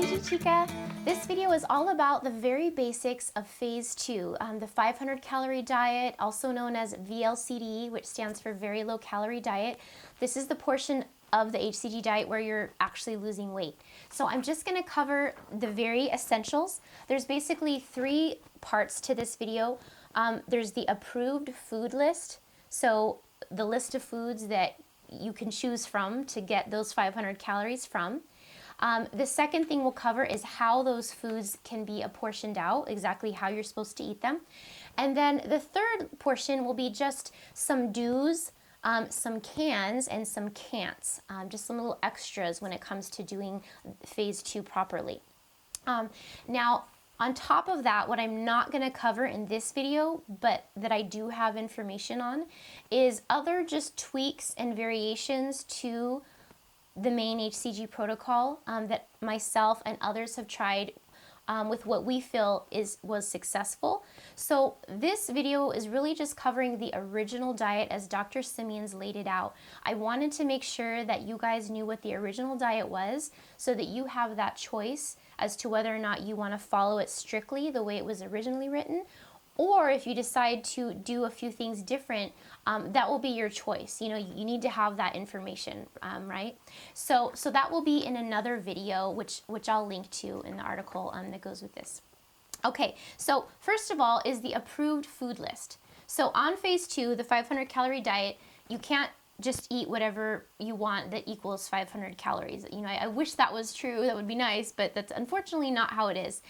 hCG Chica! This video is all about the very basics of phase 2, the 500 calorie diet, also known as VLCD, which stands for very low calorie diet. This is the portion of the hCG diet where you're actually losing weight. So I'm just going to cover the very essentials. There's basically 3 parts to this video. There's the approved food list, so the list of foods that you can choose from to get those 500 calories from. The second thing we'll cover is how those foods can be apportioned out, exactly how you're supposed to eat them. And then the third portion will be just some do's, some cans, and some can'ts, just some little extras when it comes to doing phase 2 properly. Now, on top of that, what I'm not going to cover in this video, but that I do have information on, is other just tweaks and variations to the main hCG protocol that myself and others have tried with what we feel was successful. So this video is really just covering the original diet as Dr. Simeon's laid it out. I wanted to make sure that you guys knew what the original diet was so that you have that choice as to whether or not you want to follow it strictly the way it was originally written, or if you decide to do a few things different, that will be your choice. You know, you need to have that information, right? So that will be in another video, which I'll link to in the article that goes with this. Okay, so first of all is the approved food list. So on phase 2, the 500 calorie diet, you can't just eat whatever you want that equals 500 calories. You know, I wish that was true. That would be nice, but that's unfortunately not how it is.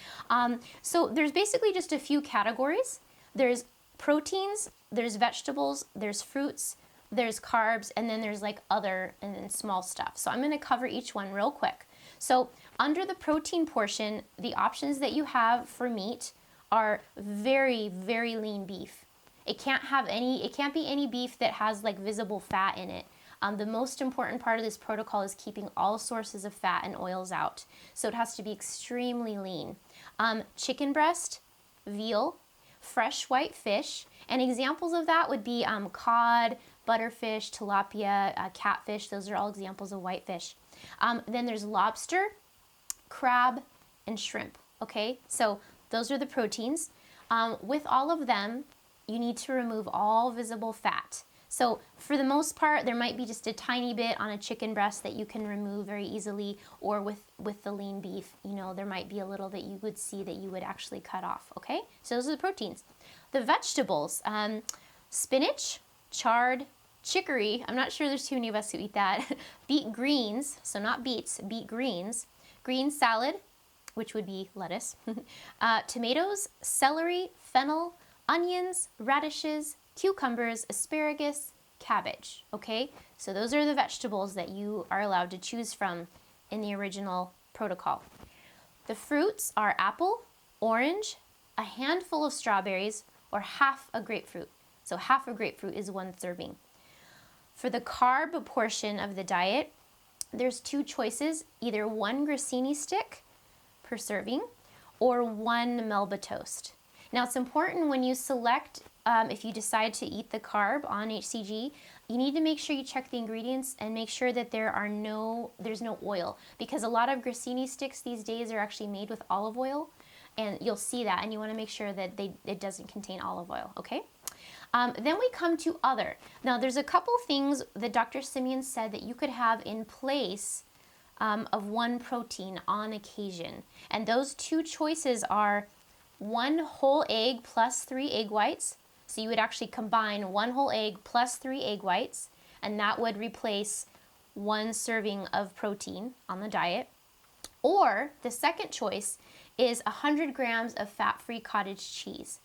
So there's basically just a few categories. There's proteins, there's vegetables, there's fruits, there's carbs, and then there's like other and then small stuff. So I'm going to cover each one real quick. So under the protein portion, the options that you have for meat are very, very lean beef. It can't be any beef that has like visible fat in it. The most important part of this protocol is keeping all sources of fat and oils out. So it has to be extremely lean. Chicken breast, veal, fresh white fish, and examples of that would be cod, butterfish, tilapia, catfish. Those are all examples of white fish. Then there's lobster, crab, and shrimp. Okay, so those are the proteins. With all of them, you need to remove all visible fat. So for the most part, there might be just a tiny bit on a chicken breast that you can remove very easily, or with the lean beef, you know, there might be a little that you would see that you would actually cut off, okay? So those are the proteins. The vegetables, spinach, chard, chicory, I'm not sure there's too many of us who eat that, beet greens, so not beets, beet greens, green salad, which would be lettuce, tomatoes, celery, fennel, onions, radishes, cucumbers, asparagus, cabbage, okay? So those are the vegetables that you are allowed to choose from in the original protocol. The fruits are apple, orange, a handful of strawberries, or half a grapefruit. So half a grapefruit is 1 serving. For the carb portion of the diet, there's 2 choices, either 1 grissini stick per serving or 1 Melba toast. Now it's important when you select, if you decide to eat the carb on hCG, you need to make sure you check the ingredients and make sure that there's no oil, because a lot of grissini sticks these days are actually made with olive oil, and you'll see that, and you want to make sure that it doesn't contain olive oil, okay? Then we come to other. Now there's a couple things that Dr. Simeon said that you could have in place of 1 protein on occasion, and those 2 choices are 1 whole egg plus 3 egg whites. So you would actually combine 1 whole egg plus 3 egg whites, and that would replace 1 serving of protein on the diet. Or the second choice is 100 grams of fat-free cottage cheese.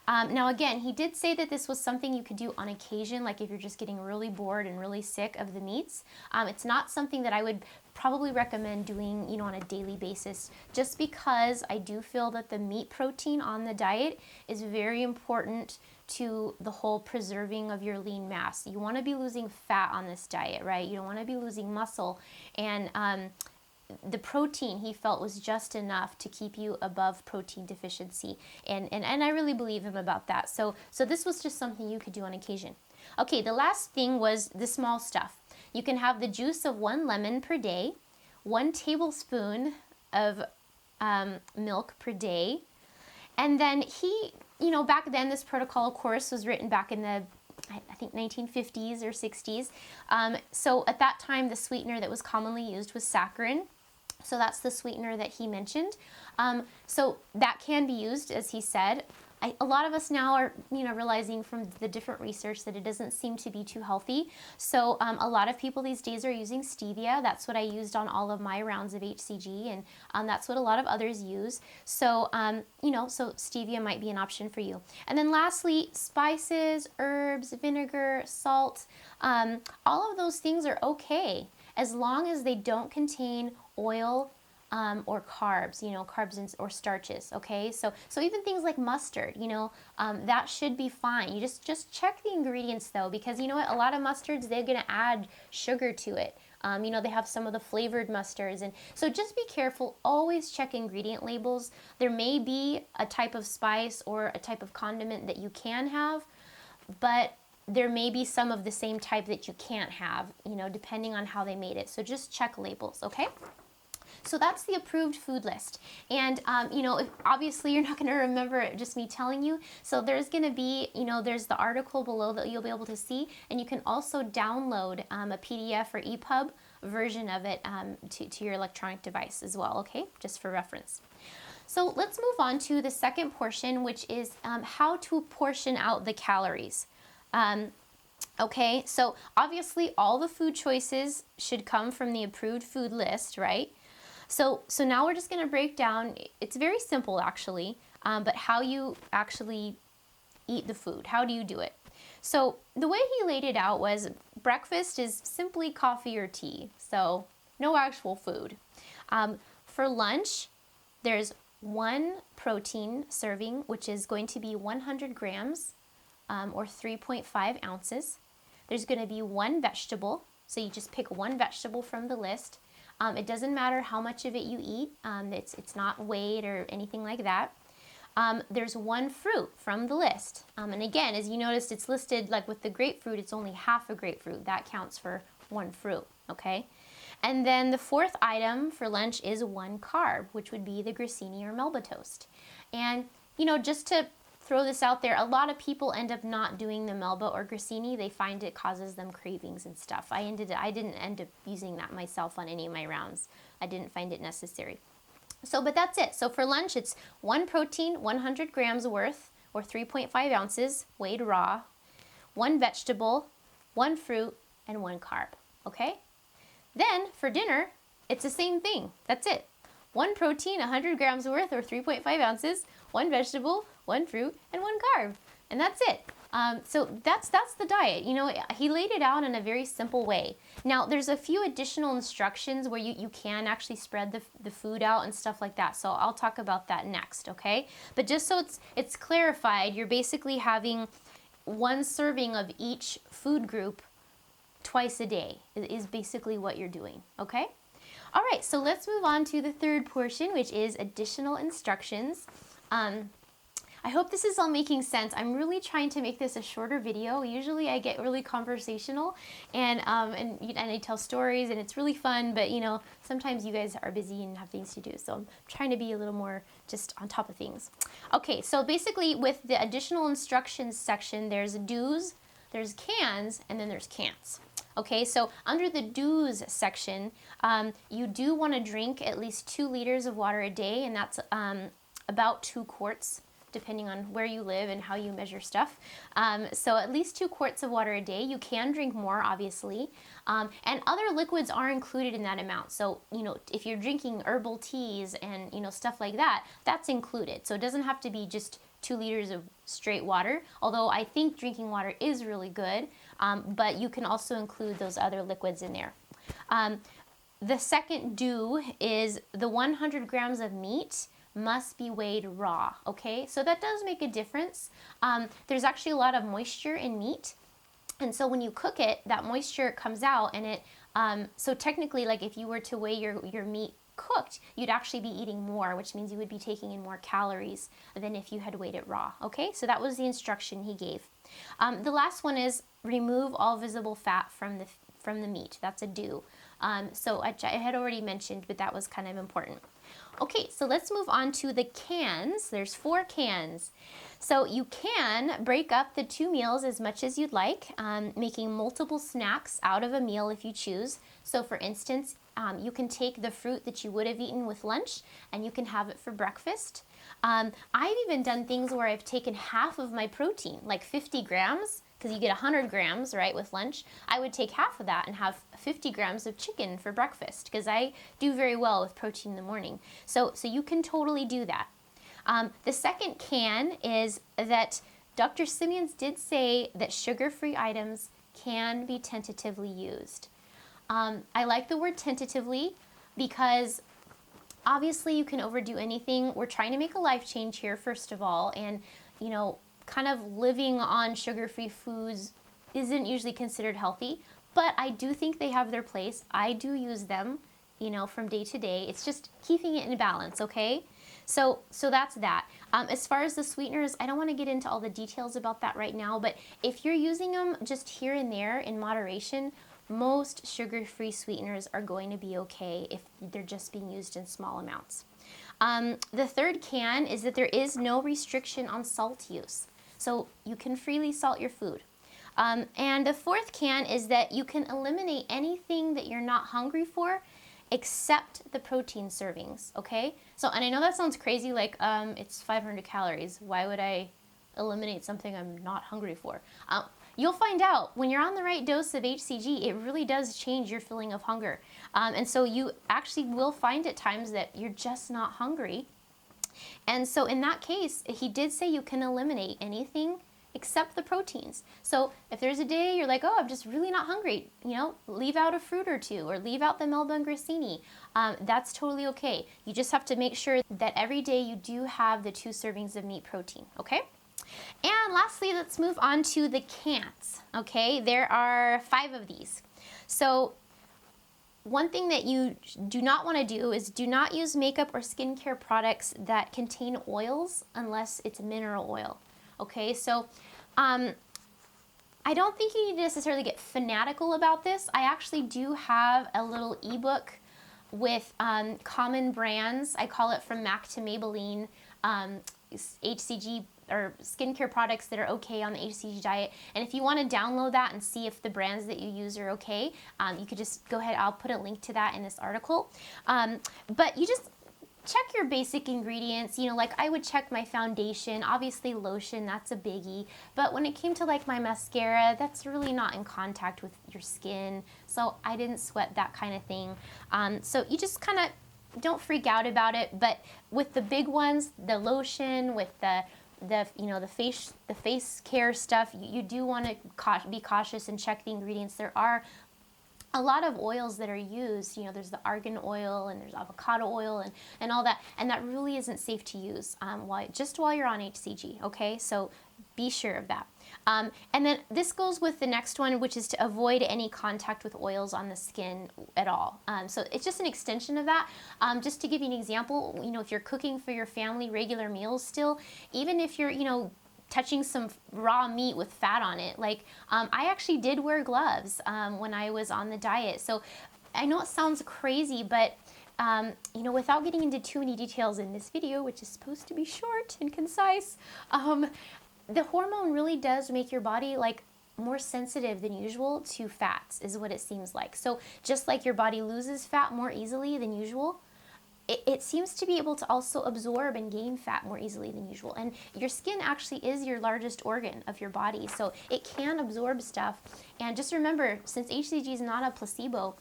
Now again, he did say that this was something you could do on occasion, like if you're just getting really bored and really sick of the meats. It's not something that I would probably recommend doing, you know, on a daily basis, just because I do feel that the meat protein on the diet is very important to the whole preserving of your lean mass. You want to be losing fat on this diet, right? You don't want to be losing muscle, and the protein he felt was just enough to keep you above protein deficiency, and I really believe him about that. So this was just something you could do on occasion. Okay, the last thing was the small stuff. You can have the juice of 1 lemon per day, 1 tablespoon of milk per day. And then he, back then this protocol, of course, was written back in the, I think, 1950s or 60s. So at that time, the sweetener that was commonly used was saccharin. So that's the sweetener that he mentioned. So that can be used, as he said. A lot of us now are, realizing from the different research that it doesn't seem to be too healthy. So a lot of people these days are using stevia. That's what I used on all of my rounds of hCG, and that's what a lot of others use. So, so stevia might be an option for you. And then lastly, spices, herbs, vinegar, salt, all of those things are okay as long as they don't contain oil or carbs, carbs or starches, okay? So even things like mustard, that should be fine. You just check the ingredients though, because you know what, a lot of mustards, they're gonna add sugar to it. They have some of the flavored mustards, and so just be careful, always check ingredient labels. There may be a type of spice or a type of condiment that you can have, but there may be some of the same type that you can't have, depending on how they made it. So just check labels, okay? So that's the approved food list. And, obviously you're not going to remember just me telling you. So there's going to be, there's the article below that you'll be able to see. And you can also download a PDF or EPUB version of it to your electronic device as well, okay? Just for reference. So let's move on to the second portion, which is how to portion out the calories. Okay, so obviously all the food choices should come from the approved food list, right? So now we're just going to break down, it's very simple actually, but how you actually eat the food. How do you do it? So the way he laid it out was breakfast is simply coffee or tea, so no actual food. For lunch, there's one protein serving, which is going to be 100 grams or 3.5 ounces. There's going to be one vegetable, so you just pick one vegetable from the list. It doesn't matter how much of it you eat. It's not weighed or anything like that. There's one fruit from the list. And again, as you noticed, it's listed like with the grapefruit, it's only half a grapefruit. That counts for one fruit, okay? And then the fourth item for lunch is one carb, which would be the grissini or Melba toast. And, just to throw this out there, a lot of people end up not doing the Melba or grissini. They find it causes them cravings and stuff. I didn't end up using that myself on any of my rounds. I didn't find it necessary. So, but that's it. So for lunch, it's one protein, 100 grams worth, or 3.5 ounces, weighed raw, one vegetable, one fruit, and one carb, okay? Then for dinner, it's the same thing. That's it. One protein, 100 grams worth, or 3.5 ounces, one vegetable, one fruit, and one carb. And that's it. So that's the diet. He laid it out in a very simple way. Now, there's a few additional instructions where you can actually spread the food out and stuff like that. So I'll talk about that next, okay? But just so it's clarified, you're basically having one serving of each food group twice a day is basically what you're doing, okay? All right, so let's move on to the third portion, which is additional instructions. I hope this is all making sense. I'm really trying to make this a shorter video. Usually I get really conversational and I tell stories and it's really fun, but sometimes you guys are busy and have things to do. So I'm trying to be a little more just on top of things. Okay, so basically with the additional instructions section, there's do's, there's cans, and then there's can'ts. Okay, so under the do's section, you do want to drink at least 2 liters of water a day, and that's about 2 quarts, depending on where you live and how you measure stuff. So at least 2 quarts of water a day. You can drink more, obviously. And other liquids are included in that amount. So, if you're drinking herbal teas and, stuff like that, that's included. So it doesn't have to be just 2 liters of straight water, although I think drinking water is really good, but you can also include those other liquids in there. The second do is the 100 grams of meat must be weighed raw, okay? So that does make a difference. There's actually a lot of moisture in meat, and so when you cook it, that moisture comes out, and so technically, like if you were to weigh your meat cooked, you'd actually be eating more, which means you would be taking in more calories than if you had weighed it raw, okay? So that was the instruction he gave. The last one is remove all visible fat from the meat. That's a do. So I had already mentioned, but that was kind of important. Okay, so let's move on to the cans. There's 4 cans. So you can break up the 2 meals as much as you'd like, making multiple snacks out of a meal if you choose. So for instance, you can take the fruit that you would have eaten with lunch and you can have it for breakfast. I've even done things where I've taken half of my protein, like 50 grams, because you get 100 grams, right, with lunch. I would take half of that and have 50 grams of chicken for breakfast, because I do very well with protein in the morning. So you can totally do that. The second can is that Dr. Simeons did say that sugar-free items can be tentatively used. I like the word tentatively because obviously you can overdo anything. We're trying to make a life change here, first of all, and kind of living on sugar-free foods isn't usually considered healthy, but I do think they have their place. I do use them, from day to day. It's just keeping it in balance, okay? So that's that. As far as the sweeteners, I don't want to get into all the details about that right now, but if you're using them just here and there in moderation, most sugar-free sweeteners are going to be okay if they're just being used in small amounts. The third can is that there is no restriction on salt use. So you can freely salt your food. And the fourth can is that you can eliminate anything that you're not hungry for except the protein servings, okay? And I know that sounds crazy, like it's 500 calories. Why would I eliminate something I'm not hungry for? You'll find out when you're on the right dose of hCG, it really does change your feeling of hunger. And so you actually will find at times that you're just not hungry. And so in that case, he did say you can eliminate anything except the proteins. So if there's a day you're like, oh, I'm just really not hungry, leave out a fruit or two or leave out the melba and grissini. That's totally okay. You just have to make sure that every day you do have the 2 servings of meat protein, okay? And lastly, let's move on to the cans, okay? There are 5 of these. So one thing that you do not want to do is do not use makeup or skincare products that contain oils unless it's mineral oil, okay? So I don't think you need to necessarily get fanatical about this. I actually do have a little ebook with common brands. I call it From MAC to Maybelline, hCG or skincare products that are okay on the hCG diet. And if you want to download that and see if the brands that you use are okay, you could just go ahead. I'll put a link to that in this article. But you just check your basic ingredients. Like I would check my foundation, obviously lotion, that's a biggie. But when it came to like my mascara, that's really not in contact with your skin. So I didn't sweat that kind of thing. So you just kind of don't freak out about it. But with the big ones, the lotion, with the face care stuff, you do want to be cautious and check the ingredients. There are a lot of oils that are used. There's the argan oil and there's avocado oil and all that, and that really isn't safe to use while you're on hCG, okay? So be sure of that. And then this goes with the next one, which is to avoid any contact with oils on the skin at all. So it's just an extension of that. Just to give you an example, if you're cooking for your family regular meals still, even if you're, touching some raw meat with fat on it, like I actually did wear gloves when I was on the diet. So I know it sounds crazy, but without getting into too many details in this video, which is supposed to be short and concise, the hormone really does make your body like more sensitive than usual to fats, is what it seems like. So just like your body loses fat more easily than usual, it seems to be able to also absorb and gain fat more easily than usual. And your skin actually is your largest organ of your body, so it can absorb stuff. And just remember, since hCG is not a placebo,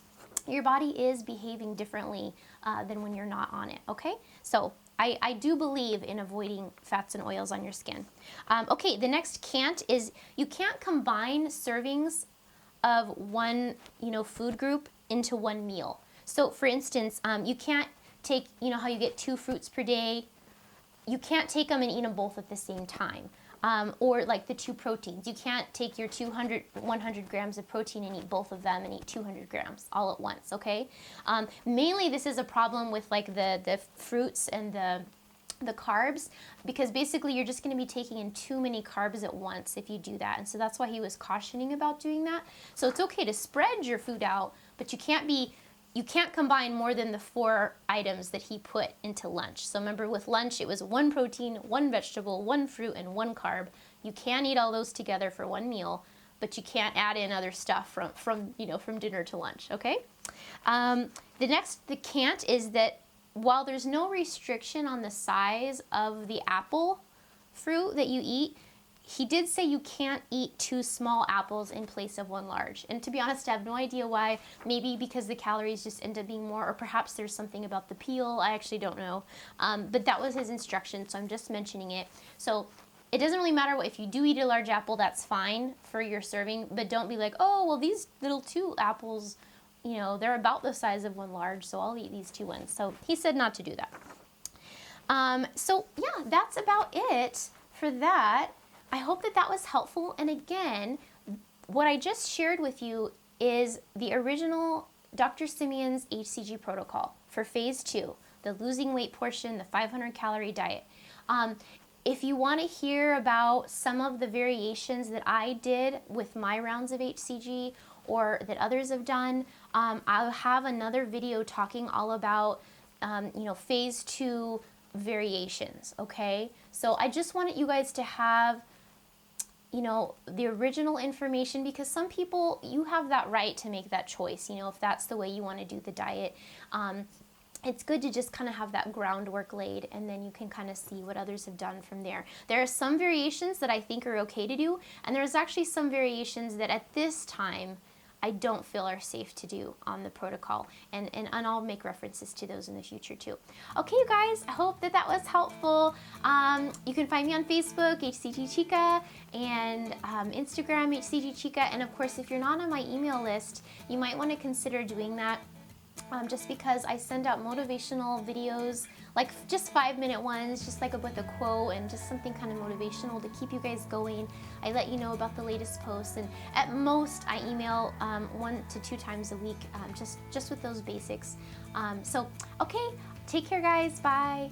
your body is behaving differently than when you're not on it, okay? So I do believe in avoiding fats and oils on your skin. Okay, the next can't is you can't combine servings of one, food group into one meal. So for instance, you can't take, how you get 2 fruits per day, you can't take them and eat them both at the same time. Or like the 2 proteins. You can't take your 100 grams of protein and eat both of them and eat 200 grams all at once, okay? Mainly this is a problem with like the fruits and the carbs, because basically you're just going to be taking in too many carbs at once if you do that. And so that's why he was cautioning about doing that. So it's okay to spread your food out, but you can't be you can't combine more than the 4 items that he put into lunch. So remember, with lunch, it was 1 protein, 1 vegetable, 1 fruit, and 1 carb. You can eat all those together for 1 meal, but you can't add in other stuff from dinner to lunch, okay? The can't is that while there's no restriction on the size of the apple fruit that you eat, he did say you can't eat 2 small apples in place of 1 large. And to be honest, I have no idea why. Maybe because the calories just end up being more, or perhaps there's something about the peel. I actually don't know. But that was his instruction, so I'm just mentioning it. So it doesn't really matter if you do eat a large apple, that's fine for your serving, but don't be like, oh, well, these little 2 apples, they're about the size of 1 large, so I'll eat these 2 ones. So he said not to do that. So yeah, that's about it for that. I hope that was helpful. And again, what I just shared with you is the original Dr. Simeon's hCG protocol for phase 2, the losing weight portion, the 500 calorie diet. If you want to hear about some of the variations that I did with my rounds of hCG or that others have done, I'll have another video talking all about phase 2 variations, okay? So I just wanted you guys to have the original information, because some people, you have that right to make that choice, if that's the way you want to do the diet. It's good to just kind of have that groundwork laid, and then you can kind of see what others have done from there. There are some variations that I think are okay to do, and there's actually some variations that at this time I don't feel are safe to do on the protocol, and I'll make references to those in the future too. Okay, you guys, I hope that was helpful. You can find me on Facebook, hCG Chica, and Instagram, hCG Chica, and of course, if you're not on my email list, you might want to consider doing that. Just because I send out motivational videos, like just 5-minute ones, just like with a quote and just something kind of motivational to keep you guys going. I let you know about the latest posts, and at most I email 1 to 2 times a week, just with those basics. So, okay, take care guys, bye.